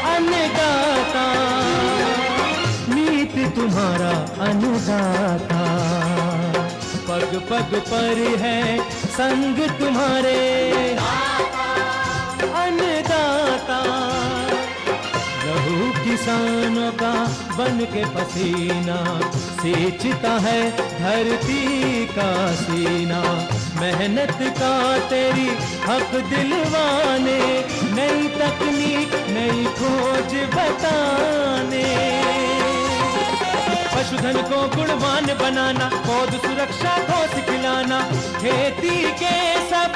अन्नदाता, नीत तुम्हारा अन्नदाता, पग पग पर है संग तुम्हारे अन्नदाता। लहू किसानों का बन के पसीना सींचता है धरती का सीना, मेहनत का तेरी हक दिलवाने, नई तकनीक नई खोज बताने। पशुधन को गुणवान बनाना, पौध सुरक्षा को सिखलाना, खेती के सब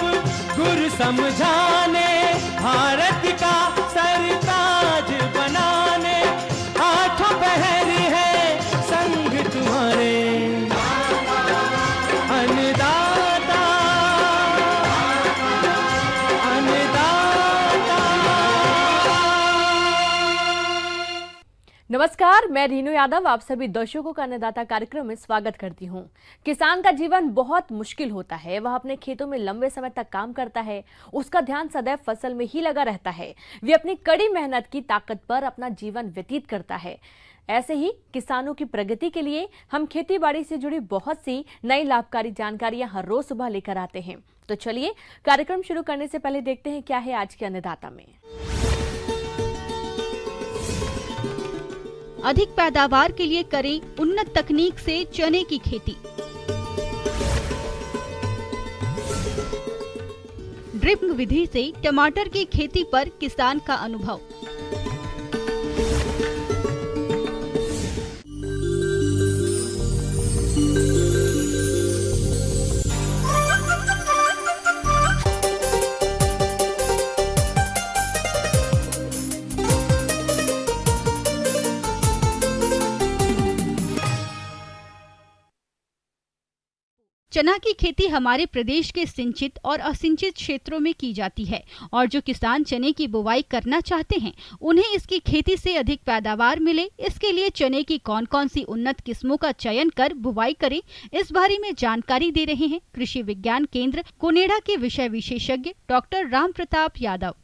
गुर समझाने, भारत का सरताज बनाने, आठों पहर है संग तुम्हारे अन्नदाता, अन्नदाता। नमस्कार, मैं रीनू यादव आप सभी दर्शकों का अन्नदाता कार्यक्रम में स्वागत करती हूं। किसान का जीवन बहुत मुश्किल होता है। वह अपने खेतों में लंबे समय तक काम करता है, उसका ध्यान सदैव फसल में ही लगा रहता है। वे अपनी कड़ी मेहनत की ताकत पर अपना जीवन व्यतीत करता है। ऐसे ही किसानों की प्रगति के लिए हम खेती बाड़ी से जुड़ी बहुत सी नई लाभकारी जानकारियां हर रोज सुबह लेकर आते हैं। तो चलिए कार्यक्रम शुरू करने से पहले देखते हैं क्या है आज के अन्नदाता में। अधिक पैदावार के लिए करें उन्नत तकनीक से चने की खेती। ड्रिप विधि से टमाटर की खेती पर किसान का अनुभव। चना की खेती हमारे प्रदेश के सिंचित और असिंचित क्षेत्रों में की जाती है और जो किसान चने की बुवाई करना चाहते हैं उन्हें इसकी खेती से अधिक पैदावार मिले, इसके लिए चने की कौन कौन सी उन्नत किस्मों का चयन कर बुवाई करें, इस बारे में जानकारी दे रहे हैं कृषि विज्ञान केंद्र कुनेड़ा के विषय विशेषज्ञ डॉक्टर राम प्रताप यादव।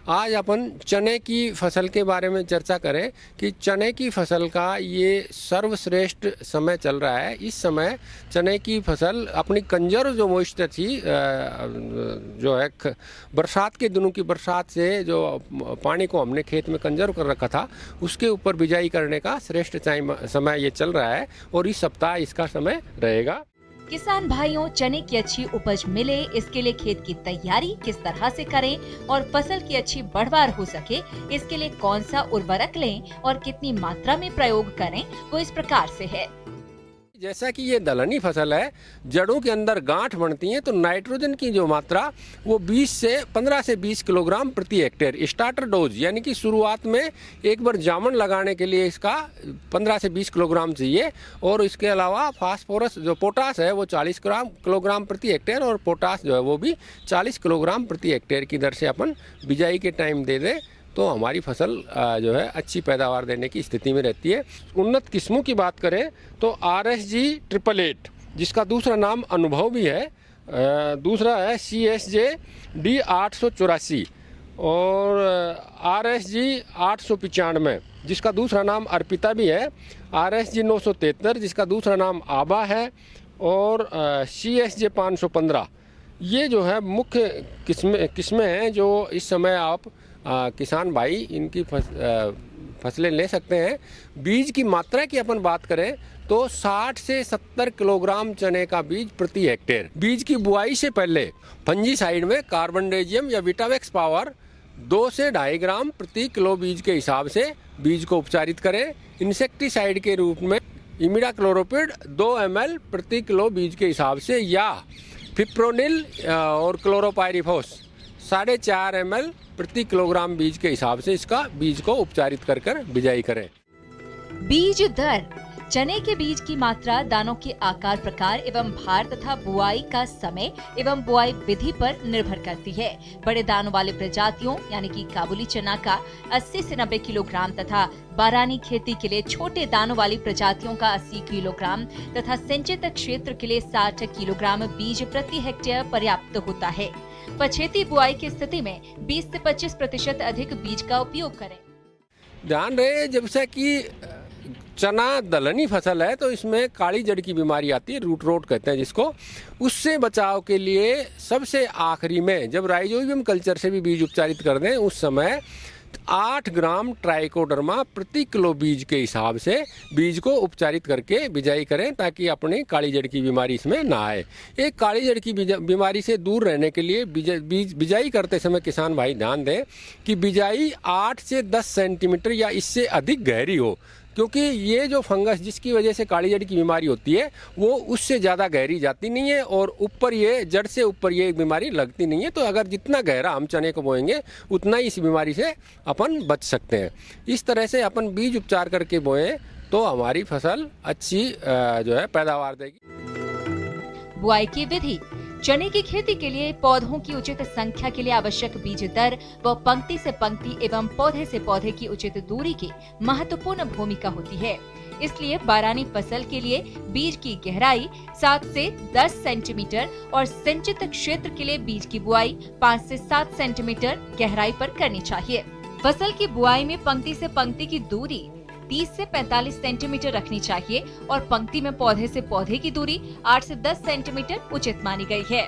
आज अपन चने की फसल के बारे में चर्चा करें कि चने की फसल का ये सर्वश्रेष्ठ समय चल रहा है। इस समय चने की फसल अपनी कंजर्व जो मॉइस्चर थी, जो है बरसात के दिनों की बरसात से जो पानी को हमने खेत में कंजर्व कर रखा था, उसके ऊपर बिजाई करने का श्रेष्ठ समय ये चल रहा है और इस सप्ताह इसका समय रहेगा। किसान भाइयों, चने की अच्छी उपज मिले इसके लिए खेत की तैयारी किस तरह से करें और फसल की अच्छी बढ़वार हो सके, इसके लिए कौन सा उर्वरक लें और कितनी मात्रा में प्रयोग करें, वो इस प्रकार से है। जैसा कि ये दलहनी फसल है, जड़ों के अंदर गांठ बनती हैं, तो नाइट्रोजन की जो मात्रा वो 15 से 20 किलोग्राम प्रति हेक्टेयर स्टार्टर डोज, यानी कि शुरुआत में एक बार जामन लगाने के लिए इसका 15 से 20 किलोग्राम चाहिए। और इसके अलावा फास्फोरस जो पोटास है वो 40 किलोग्राम प्रति हेक्टेयर और पोटास जो है वो भी 40 किलोग्राम प्रति हेक्टेयर की दर से अपन बिजाई के टाइम दे दें तो हमारी फसल जो है अच्छी पैदावार देने की स्थिति में रहती है। उन्नत किस्मों की बात करें तो RSG 888, जिसका दूसरा नाम अनुभव भी है, दूसरा है CSJ D 884 और RSG 895, जिसका दूसरा नाम अर्पिता भी है, RSG 973, जिसका दूसरा नाम आबा है, और CSJ 515। ये जो है मुख्य किस्में हैं जो इस समय आप किसान भाई इनकी फसलें ले सकते हैं। बीज की मात्रा की अपन बात करें तो 60 से 70 किलोग्राम चने का बीज प्रति हेक्टेयर। बीज की बुआई से पहले फंजीसाइड में कार्बनडेजियम या विटावेक्स पावर 2 से 2.5 ग्राम प्रति किलो बीज के हिसाब से बीज को उपचारित करें। इंसेक्टिसाइड के रूप में इमिडाक्लोरोपिड 2 ml प्रति किलो बीज के हिसाब से, या फिप्रोनिल और क्लोरोपाइरिफॉस 4.5 ml प्रति किलोग्राम बीज के हिसाब से इसका बीज को उपचारित कर बिजाई करें। बीज दर चने के बीज की मात्रा दानों के आकार, प्रकार एवं भार तथा बुआई का समय एवं बुआई विधि पर निर्भर करती है। बड़े दानों वाले प्रजातियों यानी कि काबुली चना का 80 से 90 किलोग्राम तथा बारानी खेती के लिए छोटे दानों वाली प्रजातियों का 80 किलोग्राम तथा सिंचित क्षेत्र के लिए 60 किलोग्राम बीज प्रति हेक्टेयर पर्याप्त होता है। पछेती बुआई की स्थिति में 20 से 25% अधिक बीज का उपयोग करें। ध्यान रहे, जब से कि चना दलहनी फसल है तो इसमें काली जड़ की बीमारी आती है, रूट रोट कहते हैं जिसको। उससे बचाव के लिए सबसे आखिरी में जब राइजोबियम कल्चर से भी बीज उपचारित कर दें उस समय 8 ग्राम ट्राइकोडर्मा प्रति किलो बीज के हिसाब से बीज को उपचारित करके बिजाई करें ताकि अपनी काली जड़ की बीमारी इसमें ना आए। एक काली जड़ की बीमारी से दूर रहने के लिए बिजाई करते समय किसान भाई ध्यान दें कि बिजाई 8 से 10 सेंटीमीटर या इससे अधिक गहरी हो, क्योंकि ये जो फंगस जिसकी वजह से काली जड़ की बीमारी होती है वो उससे ज़्यादा गहरी जाती नहीं है और ऊपर ये जड़ से ऊपर ये बीमारी लगती नहीं है। तो अगर जितना गहरा हम चने को बोएंगे उतना ही इस बीमारी से अपन बच सकते हैं। इस तरह से अपन बीज उपचार करके बोएं तो हमारी फसल अच्छी जो है पैदावार देगी। बुआई की विधि। चने की खेती के लिए पौधों की उचित संख्या के लिए आवश्यक बीज दर व पंक्ति से पंक्ति एवं पौधे से पौधे की उचित दूरी की महत्वपूर्ण भूमिका होती है। इसलिए बारानी फसल के लिए बीज की गहराई 7 से 10 सेंटीमीटर और सिंचित क्षेत्र के लिए बीज की बुआई 5 से 7 सेंटीमीटर गहराई पर करनी चाहिए। फसल की बुआई में पंक्ति से पंक्ति की दूरी 30 से 45 सेंटीमीटर रखनी चाहिए और पंक्ति में पौधे से पौधे की दूरी 8 से 10 सेंटीमीटर उचित मानी गई है।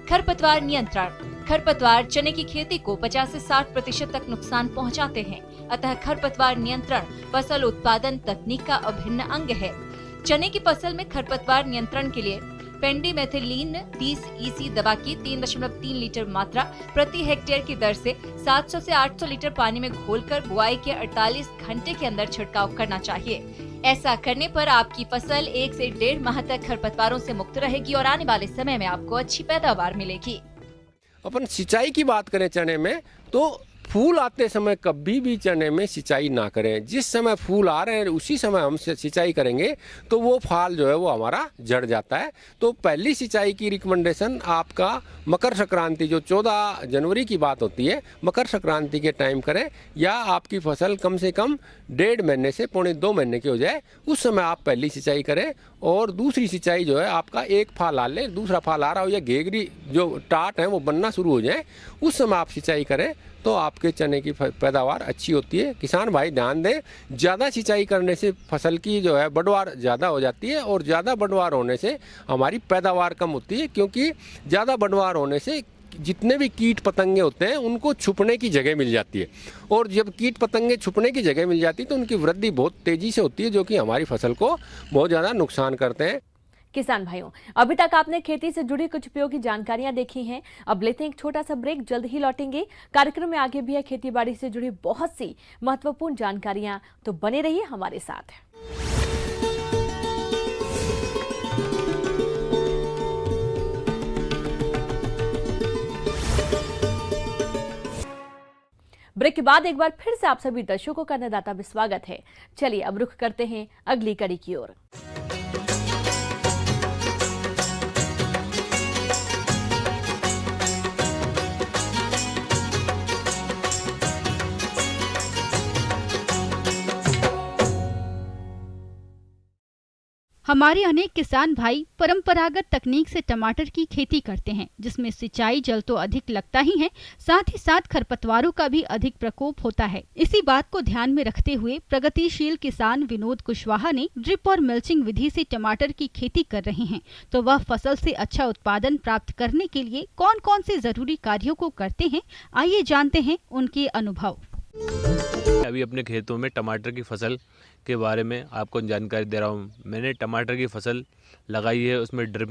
खरपतवार नियंत्रण। खरपतवार चने की खेती को 50 से 60% तक नुकसान पहुंचाते हैं, अतः खरपतवार नियंत्रण फसल उत्पादन तकनीक का अभिन्न अंग है। चने की फसल में खरपतवार नियंत्रण के लिए पेंडिमेथिलीन 30 EC दवा की 3.3 लीटर मात्रा प्रति हेक्टेयर की दर से 700 से 800 लीटर पानी में घोलकर बुआई के 48 घंटे के अंदर छिड़काव करना चाहिए। ऐसा करने पर आपकी फसल 1 से 1.5 माह तक खरपतवारों से मुक्त रहेगी और आने वाले समय में आपको अच्छी पैदावार मिलेगी। अपन सिंचाई की बात करें चने में तो फूल आते समय कभी भी चने में सिंचाई ना करें। जिस समय फूल आ रहे हैं उसी समय हम सिंचाई करेंगे तो वो फाल जो है वो हमारा झड़ जाता है। तो पहली सिंचाई की रिकमेंडेशन आपका मकर संक्रांति जो 14 जनवरी की बात होती है, मकर संक्रांति के टाइम करें, या आपकी फसल कम से कम 1.5 महीने से 1.25 महीने की हो जाए उस समय आप पहली सिंचाई करें। और दूसरी सिंचाई जो है आपका एक फाल आ ले, दूसरा फाल आ रहा हो या घेगरी जो टाट है वो बनना शुरू हो जाए उस समय आप सिंचाई करें तो आपके चने की पैदावार अच्छी होती है। किसान भाई ध्यान दें, ज़्यादा सिंचाई करने से फसल की जो है बढ़वार ज़्यादा हो जाती है और ज़्यादा बढ़वार होने से हमारी पैदावार कम होती है, क्योंकि ज़्यादा बढ़वार होने से जितने भी कीट पतंगे होते हैं उनको छुपने की जगह मिल जाती है और जब कीट पतंगे छुपने की जगह मिल जाती है तो उनकी वृद्धि बहुत तेज़ी से होती है जो कि हमारी फसल को बहुत ज़्यादा नुकसान करते हैं। किसान भाइयों, अभी तक आपने खेती से जुड़ी कुछ उपयोगी जानकारियां देखी हैं। अब लेते हैं एक छोटा सा ब्रेक, जल्द ही लौटेंगे। कार्यक्रम में आगे भी है खेती बाड़ी से जुड़ी बहुत सी महत्वपूर्ण जानकारियां, तो बने रहिए हमारे साथ। ब्रेक के बाद एक बार फिर से आप सभी दर्शकों का अन्नदाता में स्वागत है। चलिए अब रुख करते हैं अगली कड़ी की ओर। हमारे अनेक किसान भाई परंपरागत तकनीक से टमाटर की खेती करते हैं, जिसमें सिंचाई जल तो अधिक लगता ही है, साथ ही साथ खरपतवारों का भी अधिक प्रकोप होता है। इसी बात को ध्यान में रखते हुए प्रगतिशील किसान विनोद कुशवाहा ने ड्रिप और मल्चिंग विधि से टमाटर की खेती कर रहे हैं। तो वह फसल से अच्छा उत्पादन प्राप्त करने के लिए कौन कौन से जरूरी कार्यों को करते हैं, आइए जानते हैं उनके अनुभव। अभी अपने खेतों में टमाटर की फसल के बारे में आपको जानकारी दे रहा हूँ। मैंने टमाटर की फसल लगाई है, उसमें ड्रिप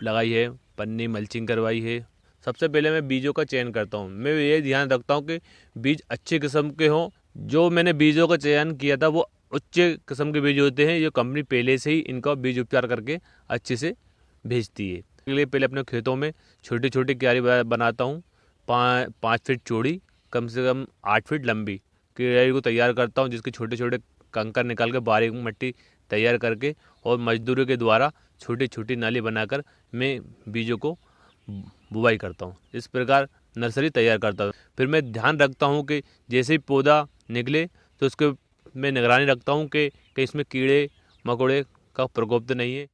लगाई है, पन्नी मल्चिंग करवाई है। सबसे पहले मैं बीजों का चयन करता हूँ। मैं ये ध्यान रखता हूँ कि बीज अच्छे किस्म के हों। जो मैंने बीजों का चयन किया था वो उच्च किस्म के बीज होते हैं। ये कंपनी पहले से ही इनका बीज उपचार करके अच्छे से भेजती है। इसके लिए पहले अपने खेतों में छोटी छोटी क्यारी बनाता हूँ, 5 फीट चौड़ी, कम से कम 8 फीट लंबी क्यारी को तैयार करता हूँ, जिसके छोटे छोटे कंकर निकाल के बारीक मिट्टी तैयार करके और मजदूरों के द्वारा छोटी छोटी नाली बनाकर मैं बीजों को बुवाई करता हूँ। इस प्रकार नर्सरी तैयार करता हूँ। फिर मैं ध्यान रखता हूँ कि जैसे ही पौधा निकले तो उसके मैं निगरानी रखता हूँ कि इसमें कीड़े मकोड़े का प्रकोप तो नहीं है।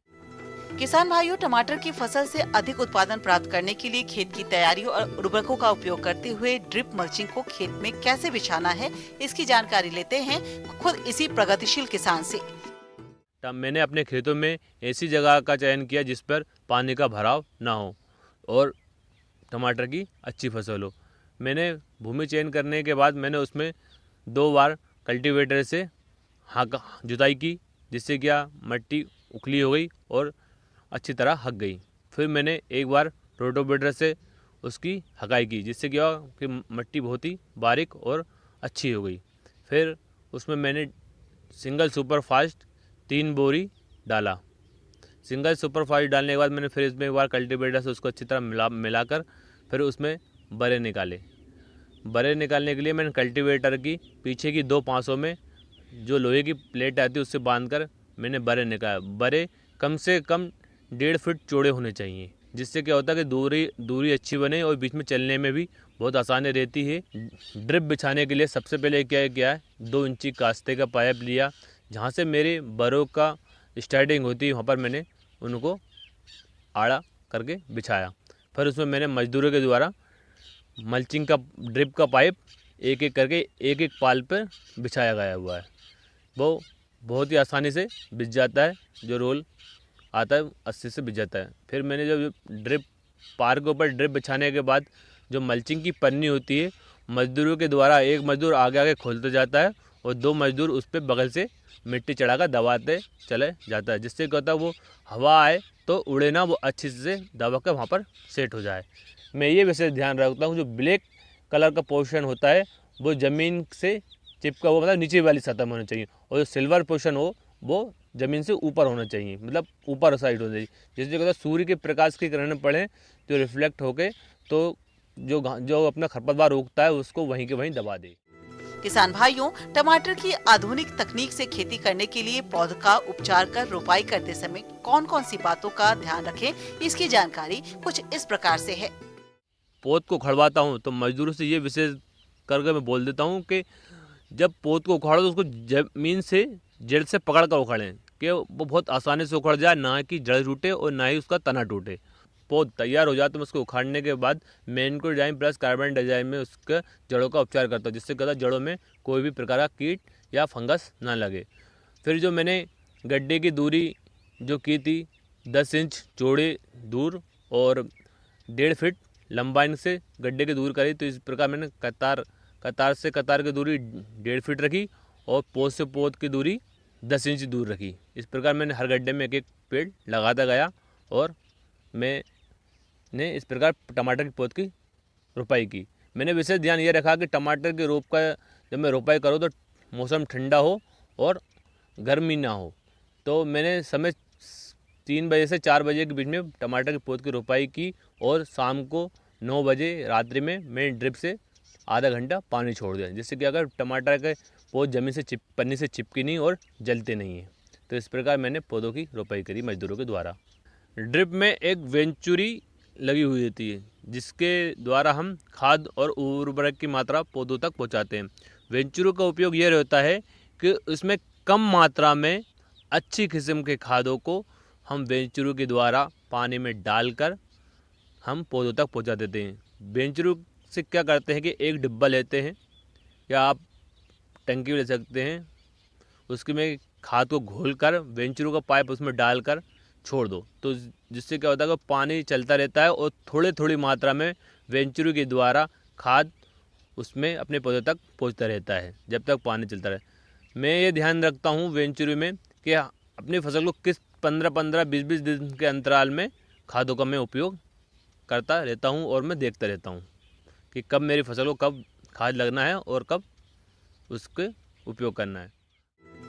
किसान भाइयों, टमाटर की फसल से अधिक उत्पादन प्राप्त करने के लिए खेत की तैयारी और उर्वरकों का उपयोग करते हुए ड्रिप मल्चिंग को खेत में कैसे बिछाना है, इसकी जानकारी लेते हैं खुद इसी प्रगतिशील किसान से। तब मैंने अपने खेतों में ऐसी जगह का चयन किया जिस पर पानी का भराव ना हो और टमाटर की अच्छी फसल हो। मैंने भूमि चयन करने के बाद मैंने उसमें 2 बार कल्टीवेटर से जुताई की, जिससे क्या मट्टी उखली हो गई और अच्छी तरह हक गई। फिर मैंने एक बार रोटोवेटर से उसकी हकाई की, जिससे क्या कि मट्टी बहुत ही बारीक और अच्छी हो गई। फिर उसमें मैंने सिंगल सुपर फास्ट 3 बोरी डाला। सिंगल सुपर फास्ट डालने के बाद मैंने फिर इसमें एक बार कल्टीवेटर से उसको अच्छी तरह मिलाकर फिर उसमें बरे निकाले। बरे निकालने के लिए मैंने कल्टीवेटर की पीछे की 2 पांसों में जो लोहे की प्लेट आती है उससे बांधकर मैंने बरे निकाले। बरे कम से कम 1.5 फीट चौड़े होने चाहिए, जिससे क्या होता है कि दूरी अच्छी बने और बीच में चलने में भी बहुत आसानी रहती है। ड्रिप बिछाने के लिए सबसे पहले क्या है 2 इंची कास्ते का पाइप लिया, जहाँ से मेरे बरों का स्टार्टिंग होती है वहाँ पर मैंने उनको आड़ा करके बिछाया। फिर उसमें मैंने मजदूरों के द्वारा मल्चिंग का ड्रिप का पाइप एक एक करके एक पाल पर बिछाया गया हुआ है। वो बहुत ही आसानी से बिछ जाता है, जो रोल आता है 80 से बिछ जाता है। फिर मैंने जब ड्रिप पार के ऊपर ड्रिप बिछाने के बाद जो मल्चिंग की पन्नी होती है, मजदूरों के द्वारा एक मजदूर आगे आगे खोलते जाता है और 2 मजदूर उस पर बगल से मिट्टी चढ़ाकर दबाते चले जाता है, जिससे क्या होता है वो हवा आए तो उड़े ना, वो अच्छी से दबा कर वहाँ पर सेट हो जाए। मैं ये विशेष ध्यान रखता हूँ जो ब्लैक कलर का पोर्शन होता है वो ज़मीन से चिपका हुआ, मतलब नीचे वाली सतह में होना चाहिए, और जो सिल्वर पोर्शन हो वो ज़मीन से ऊपर होना चाहिए, मतलब ऊपर साइड होना चाहिए, जिससे क्या सूर्य के प्रकाश की किरणें पड़े तो रिफ्लेक्ट होके तो जो अपना खरपतवार उगता है उसको वहीं के वहीं दबा दे। किसान भाइयों, टमाटर की आधुनिक तकनीक से खेती करने के लिए पौध का उपचार कर रोपाई करते समय कौन कौन सी बातों का ध्यान रखें, इसकी जानकारी कुछ इस प्रकार से है। पौध को उखड़वाता हूँ तो मजदूरों से ये विशेष करके मैं बोल देता हूँ कि जब पौध को उखाड़ो तो उसको जमीन से जड़ से पकड़ कर उखाड़ें कि वो बहुत आसानी से उखड़ जाए, ना कि जड़ टूटे और ना ही उसका तना टूटे। पौध तैयार हो जाए तो मैं उसको उखाड़ने के बाद मैनकोडाइन प्लस कार्बन डाइऑक्साइड में उसके जड़ों का उपचार करता हूँ, जिससे क्या जड़ों में कोई भी प्रकार का कीट या फंगस ना लगे। फिर जो मैंने गड्ढे की दूरी जो की थी 10 इंच चौड़े दूर और 1.5 फीट लंबाई से गड्ढे की दूर करी, तो इस प्रकार मैंने कतार से कतार की दूरी 1.5 फीट रखी और पौध से पौध की दूरी 10 इंच दूर रखी। इस प्रकार मैंने हर गड्ढे में एक एक पेड़ लगाता गया और मैंने इस प्रकार टमाटर की पौध की रोपाई की। मैंने विशेष ध्यान ये रखा कि टमाटर के रोप का जब मैं रोपाई करूँ तो मौसम ठंडा हो और गर्मी ना हो। तो मैंने समय 3 बजे से 4 बजे के बीच में टमाटर की पौध की रोपाई की और शाम को 9 बजे रात्रि में मैंने ड्रिप से आधा घंटा पानी छोड़ दिया, जिससे कि अगर टमाटर के पौध ज़मीन से पन्नी से चिपकी नहीं और जलते नहीं है। तो इस प्रकार मैंने पौधों की रोपाई करी मजदूरों के द्वारा। ड्रिप में एक वेंचुरी लगी हुई होती है, जिसके द्वारा हम खाद और उर्वरक की मात्रा पौधों तक पहुंचाते हैं। वेंचुरी का उपयोग यह रहता है कि उसमें कम मात्रा में अच्छी किस्म के खादों को हम वेंचुरी के द्वारा पानी में डालकर हम पौधों तक पहुंचा देते हैं। वेंचुरी से क्या करते हैं कि एक डिब्बा लेते हैं या आप टंकी भी ले सकते हैं, उसके में खाद को घोलकर वेंचुरी का पाइप उसमें डालकर छोड़ दो, तो जिससे क्या होता है कि पानी चलता रहता है और थोड़ी मात्रा में वेंचुरी के द्वारा खाद उसमें अपने पौधे तक पहुंचता रहता है जब तक पानी चलता रहे। मैं ये ध्यान रखता हूँ वेंचुरी में कि अपनी फसल को किस 15-15, 20-20 दिन के अंतराल में खादों का मैं उपयोग करता रहता हूँ और मैं देखता रहता हूँ कि कब मेरी फसल को कब खाद लगना है और कब उसके उपयोग करना है।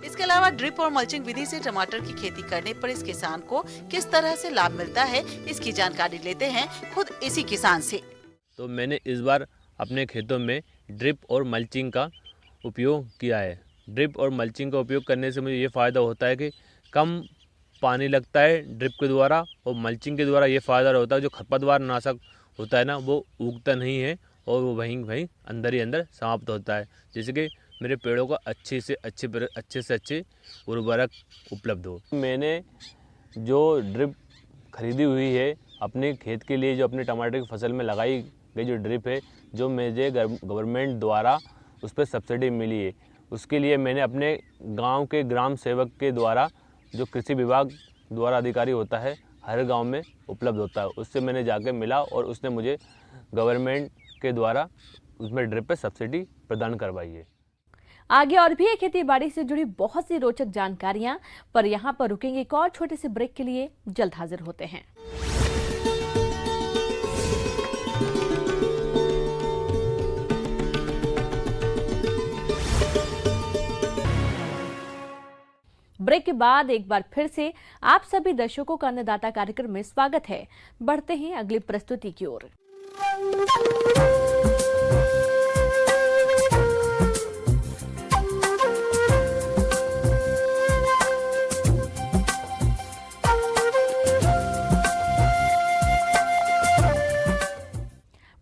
इसके अलावा ड्रिप और मल्चिंग विधि से टमाटर की खेती करने पर इस किसान को किस तरह से लाभ मिलता है, इसकी जानकारी लेते हैं खुद इसी किसान से। तो मैंने इस बार अपने खेतों में ड्रिप और मल्चिंग का उपयोग किया है ड्रिप और मल्चिंग का उपयोग करने से मुझे ये फ़ायदा होता है कि कम पानी लगता है ड्रिप के द्वारा, और मल्चिंग के द्वारा ये फ़ायदा होता है जो खरपतवार नाशक होता है ना, वो उगता नहीं है और वो वहीं अंदर ही अंदर समाप्त होता है, जिससे कि मेरे पेड़ों का अच्छे से अच्छे उर्वरक उपलब्ध हो। मैंने जो ड्रिप खरीदी हुई है अपने खेत के लिए, जो अपने टमाटर की फसल में लगाई गई जो ड्रिप है, जो मुझे गवर्नमेंट द्वारा उस पर सब्सिडी मिली है, उसके लिए मैंने अपने गांव के ग्राम सेवक के द्वारा, जो कृषि विभाग द्वारा अधिकारी होता है, हर गांव में उपलब्ध होता है, उससे मैंने जाके मिला और उसने मुझे गवर्नमेंट के द्वारा उसमें ड्रिप पे सब्सिडी प्रदान करवाई है। आगे और भी खेती बाड़ी से जुड़ी बहुत सी रोचक जानकारियां, पर यहाँ पर रुकेंगे एक और छोटे से ब्रेक के लिए। जल्द हाजिर होते हैं। ब्रेक के बाद एक बार फिर से आप सभी दर्शकों का अन्नदाता कार्यक्रम में स्वागत है। बढ़ते हैं अगली प्रस्तुति की ओर।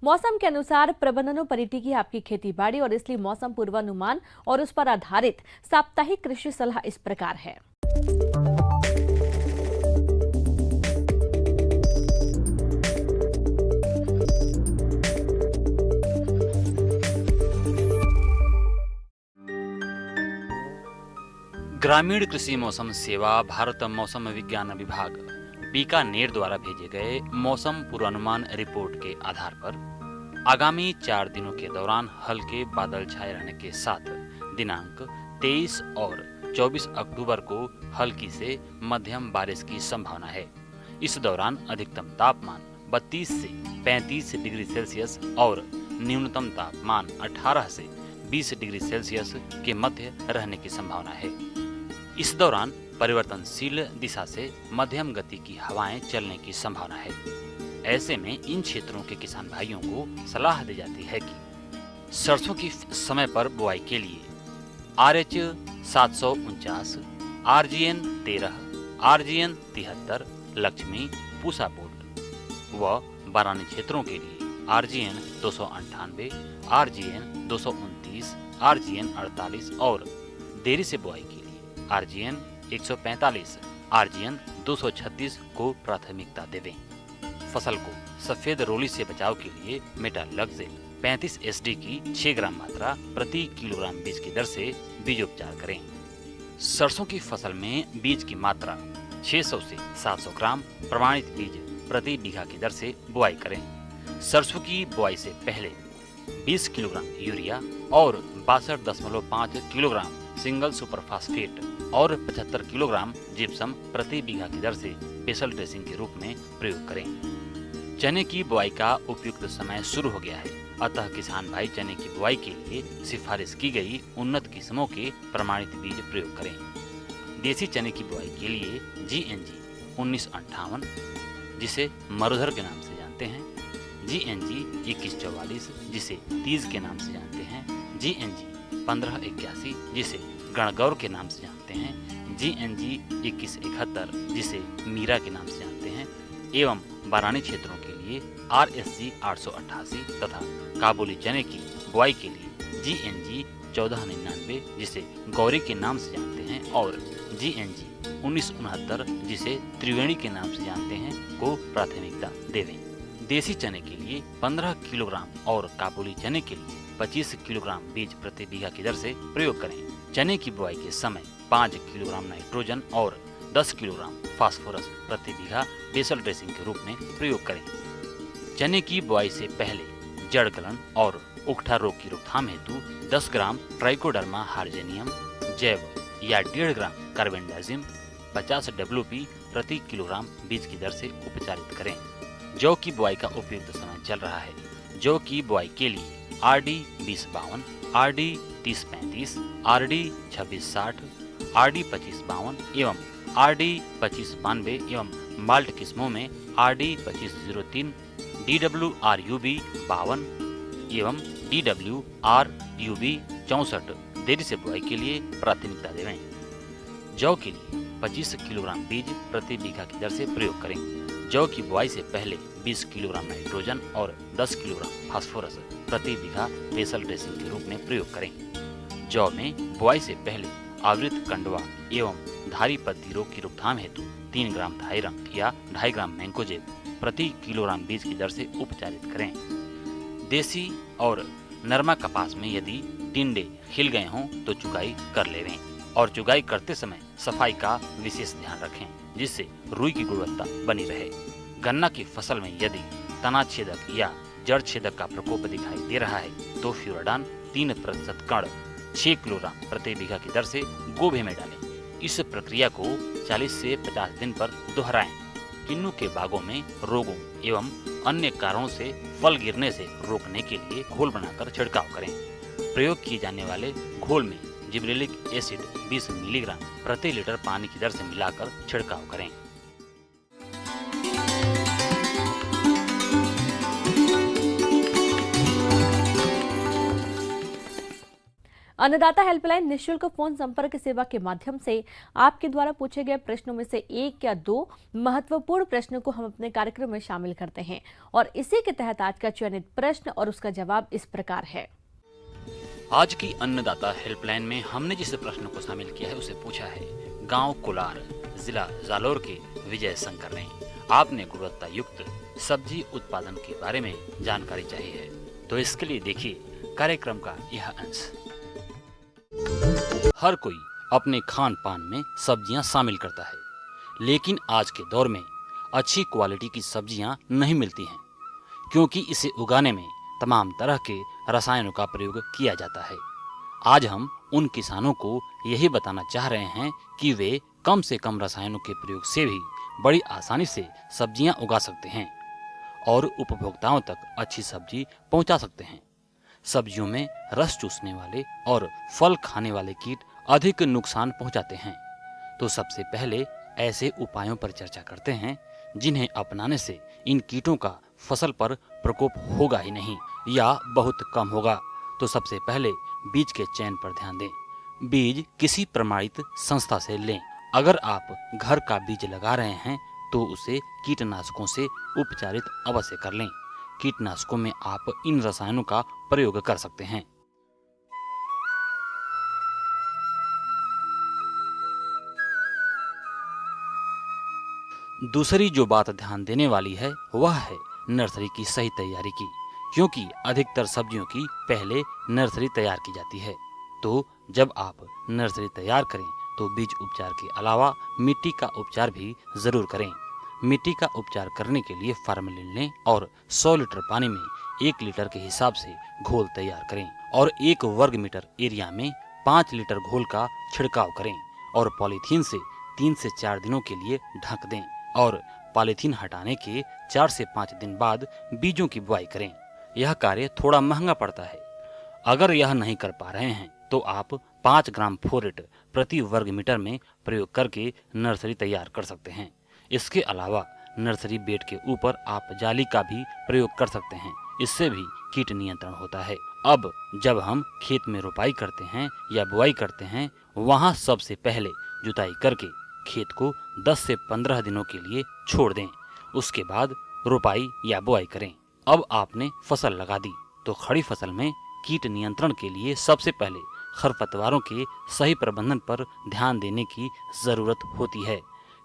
मौसम के अनुसार प्रबंधनों टिकी आपकी खेती बाड़ी, और इसलिए मौसम पूर्वानुमान और उस पर आधारित साप्ताहिक कृषि सलाह इस प्रकार है। ग्रामीण कृषि मौसम सेवा भारत मौसम विज्ञान विभाग बीकानेर द्वारा भेजे गए मौसम पूर्वानुमान रिपोर्ट के आधार पर आगामी 4 दिनों के दौरान हल्के बादल छाए रहने के साथ दिनांक 23 और 24 अक्टूबर को हल्की से मध्यम बारिश की संभावना है। इस दौरान अधिकतम तापमान 32 से 35 डिग्री सेल्सियस और न्यूनतम तापमान 18 से 20 डिग्री सेल्सियस के मध्य रहने की संभावना है। इस दौरान परिवर्तनशील दिशा से मध्यम गति की हवाएं चलने की संभावना है। ऐसे में इन क्षेत्रों के किसान भाइयों को सलाह दी जाती है कि सरसों की समय पर बुआई के लिए RH 749, RGN 13, RGN 73, Lakshmi, Pusa bolt व बारानी क्षेत्रों के लिए RGN 298, RGN 229, RGN 48 और देरी से बुआई के लिए RGN 145, RGN 236 को प्राथमिकता देवें। फसल को सफेद रोली से बचाव के लिए मेटालक्जेल 35 SD की 6 ग्राम मात्रा प्रति किलोग्राम बीज की दर से बीजोपचार करें। सरसों की फसल में बीज की मात्रा 600 से 700 ग्राम प्रमाणित बीज प्रति बीघा की दर से बुआई करें। सरसों की बुआई से पहले 20 किलोग्राम यूरिया और 62.5 किलोग्राम सिंगल सुपर फास्फेट और 75 किलोग्राम जिप्सम प्रति बीघा की दर से बेसल ड्रेसिंग के रूप में प्रयोग करें। चने की बुआई का उपयुक्त समय शुरू हो गया है, अतः किसान भाई चने की बुआई के लिए सिफारिश की गई उन्नत किस्मों के प्रमाणित बीज प्रयोग करें। देसी चने की बुआई के लिए GNG 1958, जिसे मरुधर के नाम से जानते हैं, GNG 2144, जिसे तीज के नाम से जानते हैं, GNG 1581, जिसे गणगौर के नाम से जानते हैं, GNG 2171, जिसे मीरा के नाम से जानते हैं, एवं बारानी क्षेत्रों के लिए RSG 888 तथा काबुली चने की बुआई के लिए GNG 1499, जिसे गौरी के नाम से जानते हैं, और GNG 1969, जिसे त्रिवेणी के नाम से जानते हैं, को प्राथमिकता देवें। देसी चने के लिए 15 किलोग्राम और काबुली चने के लिए 25 किलोग्राम बीज प्रति बीघा की दर से प्रयोग करें। चने की बुआई के समय 5 किलोग्राम नाइट्रोजन और 10 किलोग्राम फास्फोरस प्रति बीघा बेसल ड्रेसिंग के रूप में प्रयोग करें। चने की बुआई से पहले जड़ गलन और उकठा रोग की रोकथाम हेतु 10 ग्राम ट्राइकोडर्मा हार्जेनियम जैव या 1.5 ग्राम कार्बेंडाजिम 50 WP प्रति किलोग्राम बीज की दर से उपचारित करें। जौ की बुआई का उपयुक्त समय चल रहा है। जौ की बुआई के लिए RD 2052, RD 3035, RD 2660, RD 2552 एवं RD 2592 एवं माल्ट किस्मों में RD 2503, DWRUB 52 एवं DWRUB 64, देरी से बुआई के लिए प्राथमिकता देवें। जौ के लिए 25 किलोग्राम बीज प्रति बीघा की दर से प्रयोग करें। जौ की बुआई से पहले 20 किलोग्राम नाइट्रोजन और 10 किलोग्राम फास्फोरस प्रति बीघा बेसल ड्रेसिंग के रूप में प्रयोग करें। जौ में बुआई से पहले आवृत कंडवा एवं धारी पत्ती रोग की रोकथाम हेतु 3 ग्राम थायरम या 2.5 ग्राम मैंकोजेब प्रति किलोग्राम बीज की दर से उपचारित करें। देसी और नरमा कपास में यदि टिंडे खिल गए हों तो चुगाई कर लेवें और चुगाई करते समय सफाई का विशेष ध्यान रखें, जिससे रुई की गुणवत्ता बनी रहे। गन्ना की फसल में यदि तना छेदक या जड़ छेदक का प्रकोप दिखाई दे रहा है तो फ्यूराडान 3% कण 6 किलोग्राम प्रति बीघा की दर से गोभे में डालें। इस प्रक्रिया को 40 से 50 दिन पर दोहराएं। किन्नू के बागों में रोगों एवं अन्य कारणों से फल गिरने से रोकने के लिए घोल बनाकर छिड़काव करें। प्रयोग किए जाने वाले घोल में जिब्रेलिक एसिड 20 मिलीग्राम प्रति लीटर पानी की दर से मिलाकर छिड़काव करें। अन्नदाता हेल्पलाइन निःशुल्क फोन संपर्क सेवा के माध्यम से आपके द्वारा पूछे गए प्रश्नों में से 1 या 2 महत्वपूर्ण प्रश्नों को हम अपने कार्यक्रम में शामिल करते हैं और इसी के तहत आज का चयनित प्रश्न और उसका जवाब इस प्रकार है। आज की अन्नदाता हेल्पलाइन में हमने जिस प्रश्न को शामिल किया है उसे पूछा है गांव कोलार, जिला जालोर के विजय शंकर ने। आपने गुणवत्ता युक्त सब्जी उत्पादन के बारे में जानकारी चाहिए है, तो इसके लिए देखिए कार्यक्रम का यह अंश। हर कोई अपने खान पान में सब्जियां शामिल करता है, लेकिन आज के दौर में अच्छी क्वालिटी की सब्जियां नहीं मिलती हैं, क्योंकि इसे उगाने में तमाम तरह के रसायनों का प्रयोग किया जाता है। आज हम उन किसानों को यही बताना चाह रहे हैं कि वे कम से कम रसायनों के प्रयोग से भी बड़ी आसानी से सब्जियां उगा सकते हैं और उपभोक्ताओं तक अच्छी सब्जी पहुंचा सकते हैं। सब्जियों में रस चूसने वाले और फल खाने वाले कीट अधिक नुकसान पहुंचाते हैं, तो सबसे पहले ऐसे उपायों पर चर्चा करते हैं जिन्हें अपनाने से इन कीटों का फसल पर प्रकोप होगा ही नहीं या बहुत कम होगा। तो सबसे पहले बीज के चयन पर ध्यान दें। बीज किसी प्रमाणित संस्था से लें। अगर आप घर का बीज लगा रहे हैं तो उसे कीटनाशकों से उपचारित अवश्य कर लें। कीटनाशकों में आप इन रसायनों का प्रयोग कर सकते हैं। दूसरी जो बात ध्यान देने वाली है वह है नर्सरी की सही तैयारी की, क्योंकि अधिकतर सब्जियों की पहले नर्सरी तैयार की जाती है। तो जब आप नर्सरी तैयार करें तो बीज उपचार के अलावा मिट्टी का उपचार भी जरूर करें। मिट्टी का उपचार करने के लिए फार्मेलिन लें और 100 लीटर पानी में 1 लीटर के हिसाब से घोल तैयार करें और 1 वर्ग मीटर एरिया में 5 लीटर घोल का छिड़काव करें और पॉलीथीन से 3 से 4 दिनों के लिए ढक दें और पॉलीथीन हटाने के 4 से 5 दिन बाद बीजों की बुआई करें। यह कार्य थोड़ा महंगा पड़ता है। अगर यह नहीं कर पा रहे हैं तो आप 5 ग्राम फोरेट प्रति वर्ग मीटर में प्रयोग करके नर्सरी तैयार कर सकते हैं। इसके अलावा नर्सरी बेड के ऊपर आप जाली का भी प्रयोग कर सकते हैं। इससे भी कीट नियंत्रण होता है। अब जब हम खेत में रोपाई करते हैं या बुआई करते हैं, वहां सबसे पहले जुताई करके खेत को 10 से 15 दिनों के लिए छोड़ दें। उसके बाद रोपाई या बुआई करें। अब आपने फसल लगा दी तो खड़ी फसल में कीट नियंत्रण के लिए सबसे पहले खरपतवारों के सही प्रबंधन पर ध्यान देने की जरूरत होती है,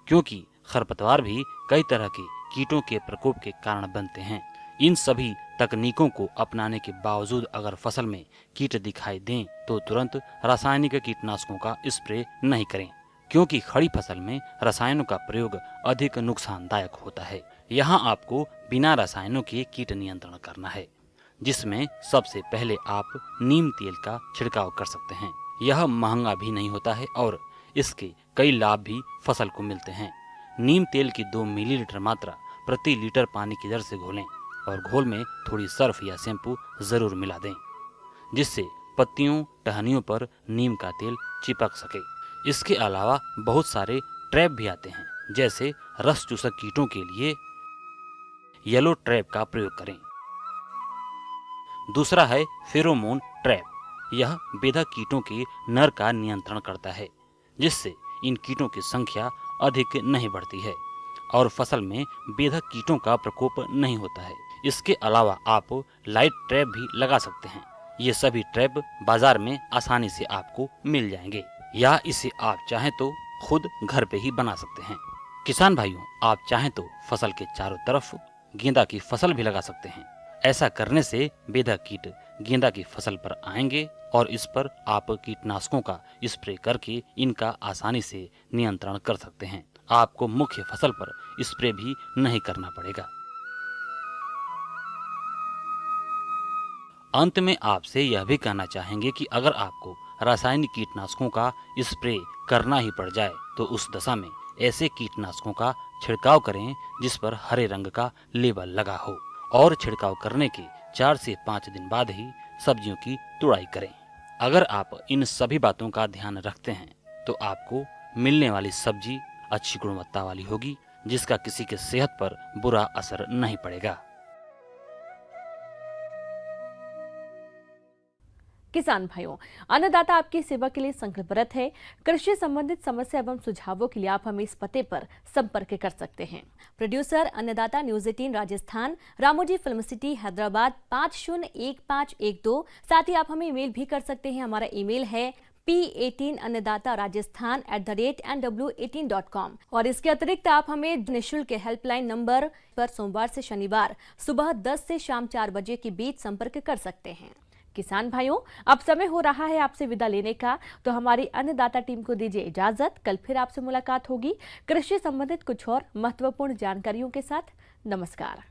क्योंकि खरपतवार भी कई तरह के कीटों के प्रकोप के कारण बनते हैं। इन सभी तकनीकों को अपनाने के बावजूद अगर फसल में कीट दिखाई दें तो तुरंत रासायनिक कीटनाशकों का स्प्रे नहीं करें, क्योंकि खड़ी फसल में रसायनों का प्रयोग अधिक नुकसानदायक होता है। यहाँ आपको बिना रसायनों के कीट नियंत्रण करना है, जिसमें सबसे पहले आप नीम तेल का छिड़काव कर सकते हैं। यह महंगा भी नहीं होता है और इसके कई लाभ भी फसल को मिलते हैं। नीम तेल की 2 मिलीलीटर मात्रा प्रति लीटर पानी की दर से घोलें और घोल में थोड़ी सर्फ या शैम्पू जरूर मिला दें, जिससे पत्तियों टहनियों पर नीम का तेल चिपक सके। इसके अलावा बहुत सारे ट्रैप भी आते हैं, जैसे रस चूसक कीटों के लिए येलो ट्रैप का प्रयोग करें। दूसरा है फेरोमोन ट्रैप। यह बेधक कीटों के नर का नियंत्रण करता है, जिससे इन कीटों की संख्या अधिक नहीं बढ़ती है और फसल में बेधक कीटों का प्रकोप नहीं होता है। इसके अलावा आप लाइट ट्रैप भी लगा सकते हैं। ये सभी ट्रैप बाजार में आसानी से आपको मिल जाएंगे या इसे आप चाहें तो खुद घर पे ही बना सकते हैं। किसान भाइयों, आप चाहें तो फसल के चारों तरफ गेंदा की फसल भी लगा सकते हैं। ऐसा करने से बेधक कीट गेंदा की फसल पर आएंगे और इस पर आप कीटनाशकों का स्प्रे करके इनका आसानी से नियंत्रण कर सकते हैं। आपको मुख्य फसल पर स्प्रे भी नहीं करना पड़ेगा। अंत में आपसे यह भी कहना चाहेंगे कि अगर आपको रासायनिक कीटनाशकों का स्प्रे करना ही पड़ जाए तो उस दशा में ऐसे कीटनाशकों का छिड़काव करें जिस पर हरे रंग का लेबल लगा हो और छिड़काव करने के 4 से 5 दिन बाद ही सब्जियों की तुड़ाई करें। अगर आप इन सभी बातों का ध्यान रखते हैं तो आपको मिलने वाली सब्जी अच्छी गुणवत्ता वाली होगी, जिसका किसी के सेहत पर बुरा असर नहीं पड़ेगा। किसान भाइयों, अन्नदाता आपकी सेवा के लिए संकल्परत है। कृषि संबंधित समस्या एवं सुझावों के लिए आप हमें इस पते पर संपर्क कर सकते हैं। प्रोड्यूसर अन्नदाता news 18 Rajasthan, Ramoji film city Hyderabad 501512। साथ ही आप हमें ईमेल भी कर सकते हैं। हमारा ईमेल है p18annadataraajasthan@nw18.com। और इसके अतिरिक्त आप हमें निःशुल्क हेल्पलाइन नंबर पर सोमवार से शनिवार सुबह 10 से शाम 4 बजे के बीच संपर्क कर सकते हैं। किसान भाइयों, अब समय हो रहा है आपसे विदा लेने का, तो हमारी अन्नदाता टीम को दीजिए इजाजत। कल फिर आपसे मुलाकात होगी कृषि संबंधित कुछ और महत्वपूर्ण जानकारियों के साथ। नमस्कार।